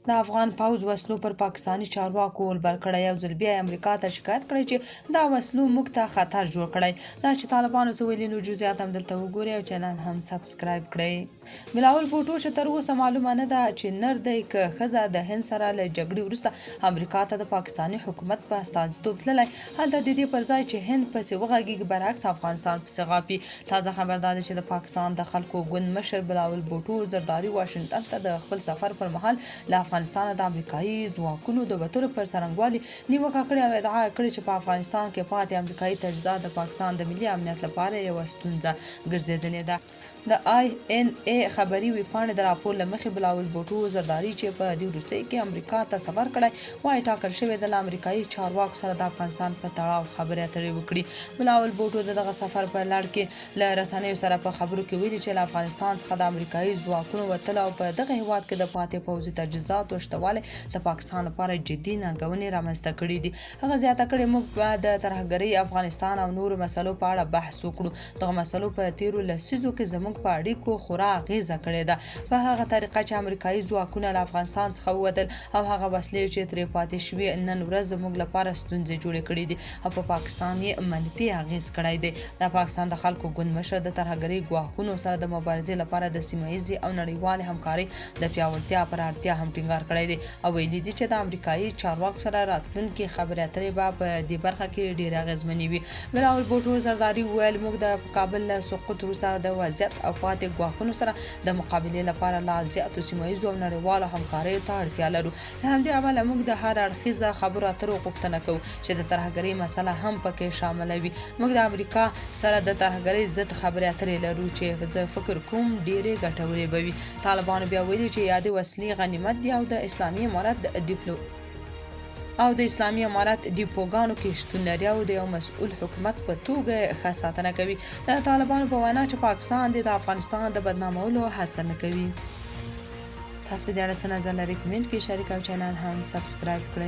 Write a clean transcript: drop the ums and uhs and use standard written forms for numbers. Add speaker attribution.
Speaker 1: د افغان پوځ وسلو پر پاکستاني چارواکو ولبل کړی. یو ځل بیا امریکا ته شکایت کړی چې دا وسلو موږ ته خطر جوړ کړی. دا چې طالبانو څه ویلي نو جزئیات هم دلته وګورئ او چینل هم سبسکرایب کړئ. بلاول بوټو چې تر اوسه معلومه نه ده چې نر دی که ښځه د هند سره له جګړې وروسته امریکا ته د پاکستاني حکومت په استازیتوب تللی، هلته د دې پر ځای چې هند پسې وغږیږي برعکس افغانستان پسې غاپي. تازه خبر دا دی چې د پاکستان د خلکو ګوند مشر بلاول بوټو زرداري واشنګټن ته د خپل سفر پر مهال له افغانستان د امریکایي ځواکونو د وتلو پر څرنګوالي نیوکه کړې او ادعا کړې چې په افغانستان کې پاتې امریکایي تجهیزات د پاکستان د ملي امنیت لپاره یوه ستونزه ګرځېدلې ده. د INA خبري ویبپاڼې د راپور له مخې بلاول بوټو زرداري چې په دې وروستیو کې امریکا ته سفر کړی وایي ټاکل شوې ده له امریکایي چارواکو سره د افغانستان په تړاو خبرې اترې وکړي. بلاول بوټو د دغه سفر په لړ کې له رسنیو سره په خبرو کې ویلي چې له افغانستان څخه د امریکایي ځواکونو وتل او په دغه هیواد کې د پاتې پوځي تجهیزاتو شتوالی د پاکستان لپاره جدي ننګونې رامنځته کړي دي. هغه زیاته کړې موږ به د ترهګرۍ، افغانستان او نورو مسلو په اړه بحث وکړو. دغه مسلو په تیرو لسیزو کې زموږ په اړیکو خورا اغیزه کړې ده په هغه طریقه چې امریکایي ځواکونه له افغانستان څخه ووتل او هغه وسلې چې ترې پاتې شوې نن ورځ زموږ لپاره ستونزې جوړې کړې دي او په پاکستان یې منفي اغیز کړی دی. د پاکستان د خلکو ګوند مشر د ترهګرۍ ګواښونو سره د مبارزې لپاره د سیمه ییزې او نړیوالې همکارۍ د پیاوړتیا پر اړتیا هم ټینګار کړی دی او ویلي دي چې د امریکایي چارواکو سره راتلونکي خبرې اترې به په دې برخه کې ډېرې اغیزمنې وي. بلاول بوټو زرداري وویل موږ د کابل له سقوط وروسته د وضعیت او پاتې ګواښونو سره د مقابلې لپاره لا زیاتو سیمه ییزو او نړیوالو همکاریو ته اړتیا لرو. له همدې امله موږ د هر اړخیزه خبرو اترو غوښتنه کوو چې د ترهګرۍ مسله هم پکې شامله وي. موږ د امریکا سره د ترهګرۍ ضد خبرې اترې لرو چې زه فکر کوم ډېرې ګټورې به وي. طالبانو بیا ویلي چې یادې وسلې غنیمت دي او د اسلامي امارت ډیپوګانو کې شتون لري او د یو مسؤل حکومت په توګه ښه ساتنه کوي. د طالبانو په وینا چې پاکستان د افغانستان د بدنامولو هڅه نه کوي. تاسو په دې اړه څه نظر لرئ؟ کمنټ کې شریک او چینل هم سبسکرایب کړئ.